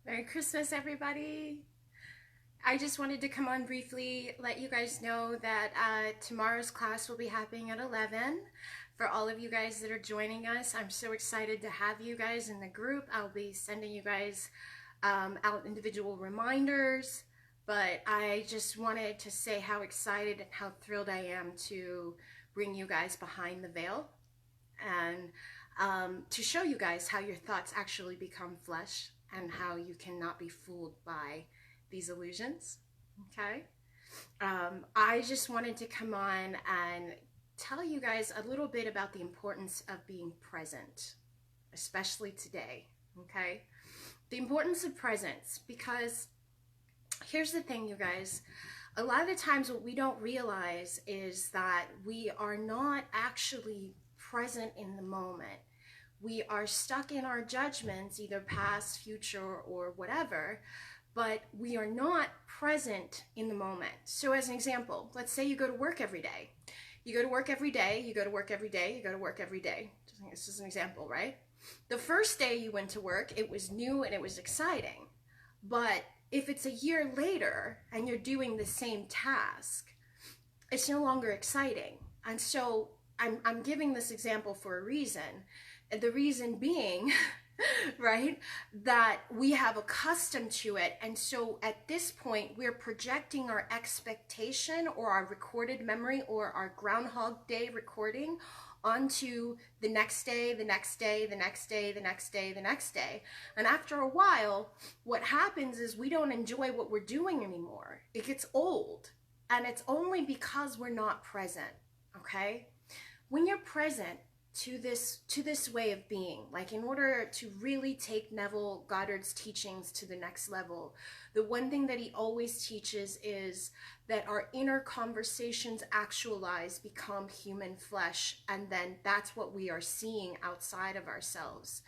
Merry Christmas, everybody. I just wanted to come on briefly, let you guys know that tomorrow's class will be happening at 11. For all of you guys that are joining us, I'm so excited to have you guys in the group. I'll be sending you guys out individual reminders, but I just wanted to say how excited and how thrilled I am to bring you guys behind the veil and to show you guys how your thoughts actually become flesh and how you cannot be fooled by these illusions. Okay. I just wanted to come on and tell you guys a little bit about the importance of being present, especially today. Okay. The importance of presence, because here's the thing, you guys. A lot of the times, what we don't realize is that we are not actually present in the moment. We are stuck in our judgments, either past, future, or whatever, but we are not present in the moment. So as an example, let's say you go to work every day. You go to work every day, you go to work every day, you go to work every day. This is an example, right? The first day you went to work, it was new and it was exciting. But if it's a year later and you're doing the same task, it's no longer exciting. And so I'm giving this example for a reason. The reason being, right, that we have accustomed to it. And so at this point, we're projecting our expectation or our recorded memory or our Groundhog Day recording onto the next day, the next day, the next day, the next day, the next day. And after a while, what happens is we don't enjoy what we're doing anymore. It gets old. And it's only because we're not present, okay? When you're present to this way of being, like in order to really take Neville Goddard's teachings to the next level, the one thing that he always teaches is that our inner conversations actualize, become human flesh, and then that's what we are seeing outside of ourselves.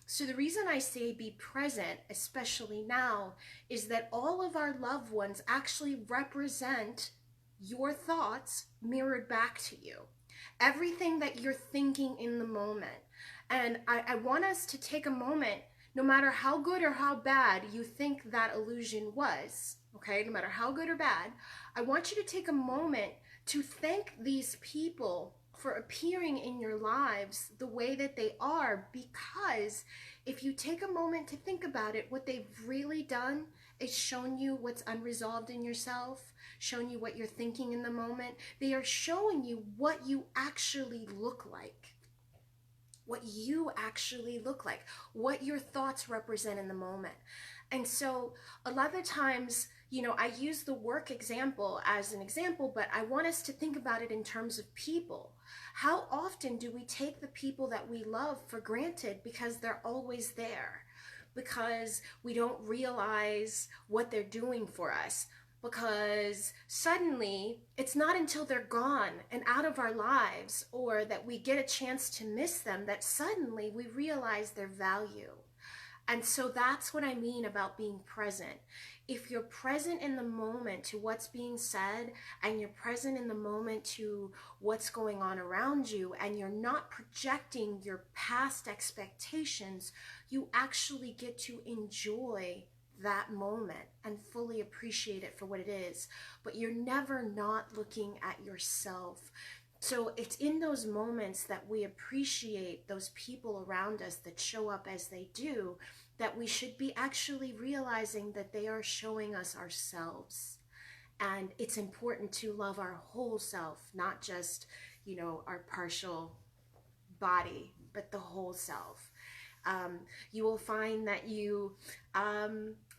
So the reason I say be present, especially now, is that all of our loved ones actually represent your thoughts mirrored back to you. Everything that you're thinking in the moment. And I want us to take a moment, no matter how good or how bad you think that illusion was, okay, no matter how good or bad, I want you to take a moment to thank these people for appearing in your lives the way that they are, because if you take a moment to think about it, what they've really done is shown you what's unresolved in yourself, shown you what you're thinking in the moment. They are showing you what you actually look like, what you actually look like, what your thoughts represent in the moment. And so a lot of the times, I use the work example as an example, but I want us to think about it in terms of people. How often do we take the people that we love for granted because they're always there? Because we don't realize what they're doing for us. Because suddenly it's not until they're gone and out of our lives, or that we get a chance to miss them, that suddenly we realize their value. And so that's what I mean about being present. If you're present in the moment to what's being said, and you're present in the moment to what's going on around you, and you're not projecting your past expectations, you actually get to enjoy that moment and fully appreciate it for what it is. But you're never not looking at yourself. So it's in those moments that we appreciate those people around us that show up as they do, that we should be actually realizing that they are showing us ourselves. And it's important to love our whole self, not just, our partial body, but the whole self. You will find that you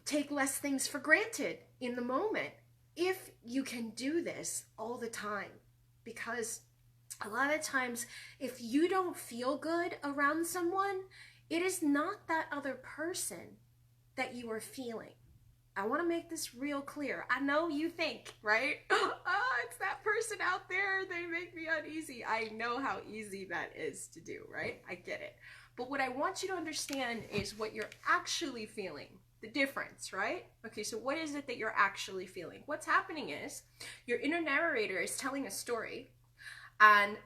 take less things for granted in the moment if you can do this all the time. Because a lot of times, if you don't feel good around someone, it is not that other person that you are feeling. I want to make this real clear. I know you think, right? It's that person out there. They make me uneasy. I know how easy that is to do, right? I get it. But what I want you to understand is what you're actually feeling. The difference, right? Okay, so what is it that you're actually feeling? What's happening is your inner narrator is telling a story, and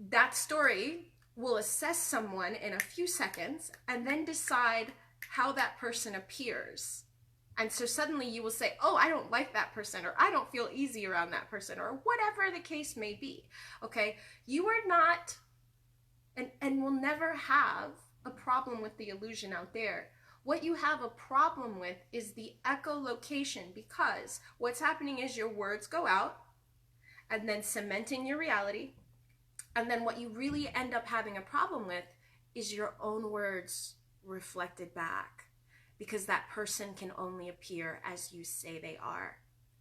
that story will assess someone in a few seconds and then decide how that person appears And so suddenly you will say, oh, I don't like that person, or I don't feel easy around that person, or whatever the case may be. Okay? You are not, and will never have a problem with the illusion out there. What you have a problem with is the echolocation, because what's happening is your words go out and then cementing your reality. And then what you really end up having a problem with is your own words reflected back, because that person can only appear as you say they are.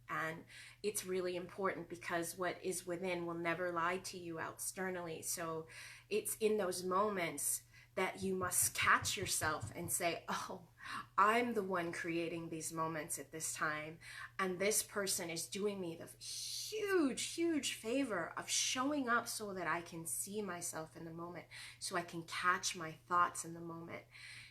And it's really important, because what is within will never lie to you externally. So it's in those moments that you must catch yourself and say, oh, I'm the one creating these moments at this time, and this person is doing me the huge favor of showing up so that I can see myself in the moment, so I can catch my thoughts in the moment.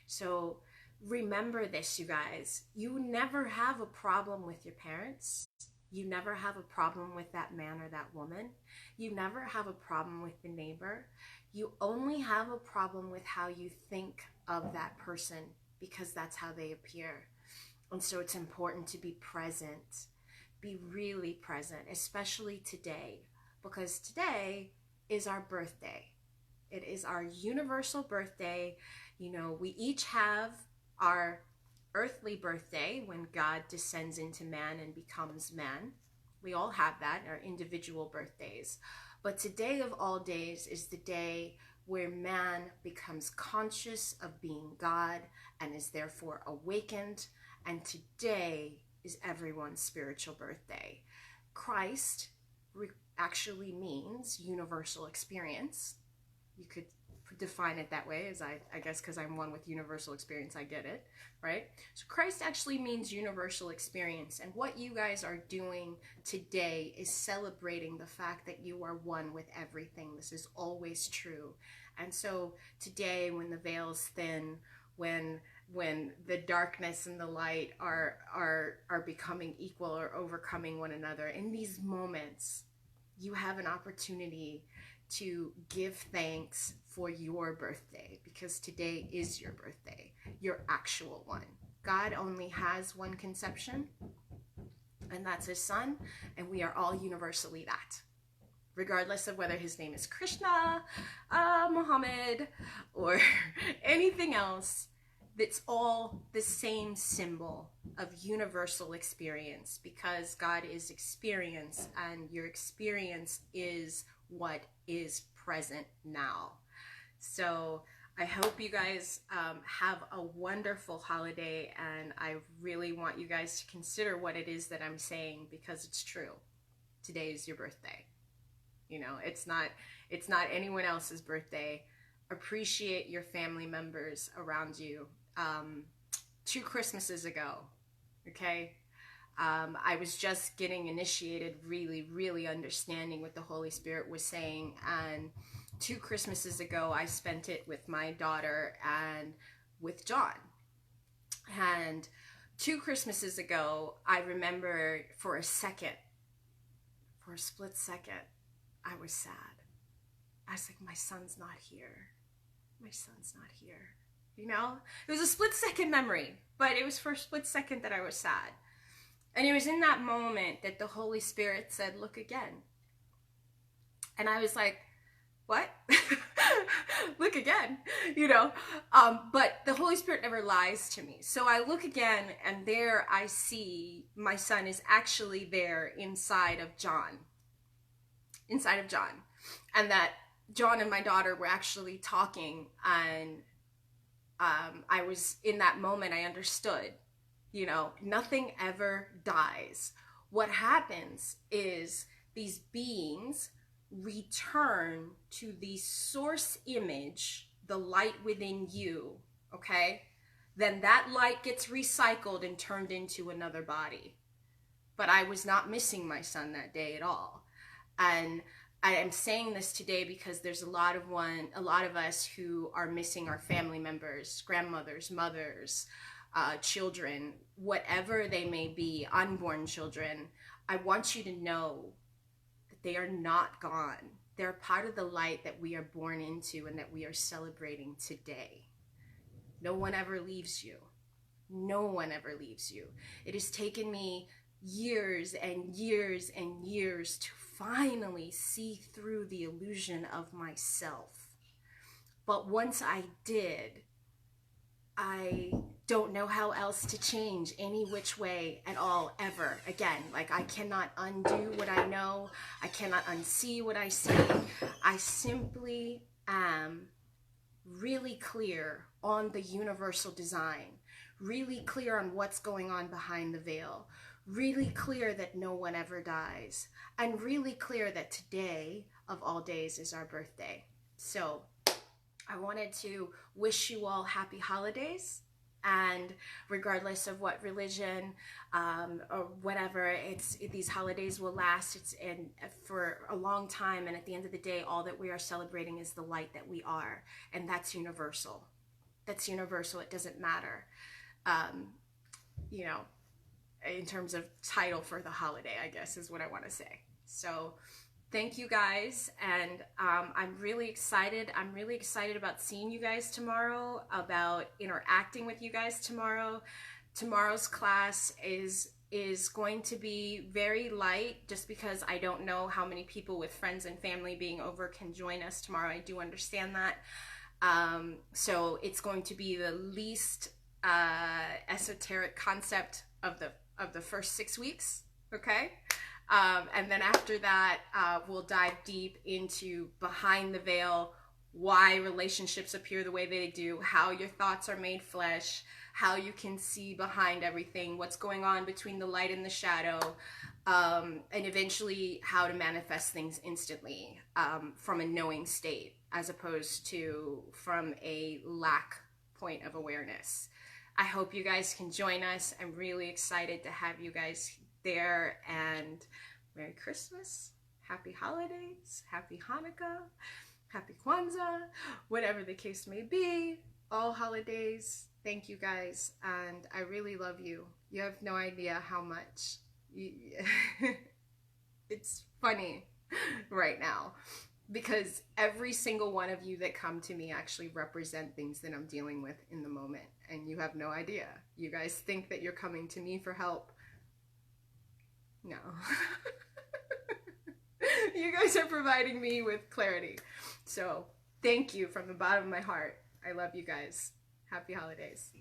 So remember this, you guys. You never have a problem with your parents. You never have a problem with that man or that woman. You never have a problem with the neighbor. You only have a problem with how you think of that person, because that's how they appear. And so it's important to be present. Be really present, especially today, because today is our birthday. It is our universal birthday. You know, we each have our earthly birthday when God descends into man and becomes man. We all have that, our individual birthdays. But today of all days is the day where man becomes conscious of being God and is therefore awakened. And today is everyone's spiritual birthday. Christ actually means universal experience. You could define it that way, as I guess, because I'm one with universal experience, I get it, right? So Christ actually means universal experience. And what you guys are doing today is celebrating the fact that you are one with everything. This is always true. And so today, when the veil's thin, when the darkness and the light are becoming equal or overcoming one another, in these moments, you have an opportunity to give thanks for your birthday, because today is your birthday, your actual one. God only has one conception, and that's his son, and we are all universally that, regardless of whether his name is Krishna, Muhammad, or anything else. That's all the same symbol of universal experience, because God is experience, and your experience is what is present now. So I hope you guys have a wonderful holiday, and I really want you guys to consider what it is that I'm saying, because it's true. Today is your birthday. You know, it's not anyone else's birthday. Appreciate your family members around you. 2 Christmases ago, okay, I was just getting initiated, really understanding what the Holy Spirit was saying. And 2 Christmases ago, I spent it with my daughter and with John. And 2 Christmases ago, I remember for a split second, I was sad. I was like, my son's not here. My son's not here. You know, it was a split second memory, but it was for a split second that I was sad. And it was in that moment that the Holy Spirit said, look again. And I was like, what? Look again, you know? But the Holy Spirit never lies to me. So I look again, and there I see my son is actually there inside of John. And that John and my daughter were actually talking, and I was, in that moment, I understood, you know, nothing ever dies. What happens is these beings return to the source image, the light within you, okay? Then that light gets recycled and turned into another body. But I was not missing my son that day at all. And I am saying this today because there's a lot of us who are missing our family members, grandmothers, mothers, children, whatever they may be, unborn children. I want you to know that they are not gone. They're part of the light that we are born into and that we are celebrating today. No one ever leaves you. No one ever leaves you. It has taken me years and years and years to finally see through the illusion of myself. But once I did, I don't know how else to change any which way at all ever again. Like, I cannot undo what I know. I cannot unsee what I see. I simply am really clear on the universal design, really clear on what's going on behind the veil, really clear that no one ever dies, and really clear that today of all days is our birthday. So I wanted to wish you all happy holidays, and regardless of what religion or whatever, these holidays will last. It's and for a long time, and at the end of the day, all that we are celebrating is the light that we are, and that's universal. That's universal. It doesn't matter, you know, in terms of title for the holiday, I guess is what I want to say. So thank you guys, and I'm really excited. I'm really excited about seeing you guys tomorrow, about interacting with you guys tomorrow. Tomorrow's class is going to be very light, just because I don't know how many people with friends and family being over can join us tomorrow. I do understand that. So it's going to be the least esoteric concept of the first 6 weeks, okay? And then after that, we'll dive deep into behind the veil, why relationships appear the way they do, how your thoughts are made flesh, how you can see behind everything, what's going on between the light and the shadow, and eventually how to manifest things instantly from a knowing state, as opposed to from a lack point of awareness. I hope you guys can join us. I'm really excited to have you guys there, and Merry Christmas, Happy Holidays, Happy Hanukkah, Happy Kwanzaa, whatever the case may be, all holidays. Thank you guys, and I really love you. You have no idea how much. It's funny right now, because every single one of you that come to me actually represent things that I'm dealing with in the moment, and you have no idea. You guys think that you're coming to me for help. No. You guys are providing me with clarity. So thank you from the bottom of my heart. I love you guys. Happy holidays.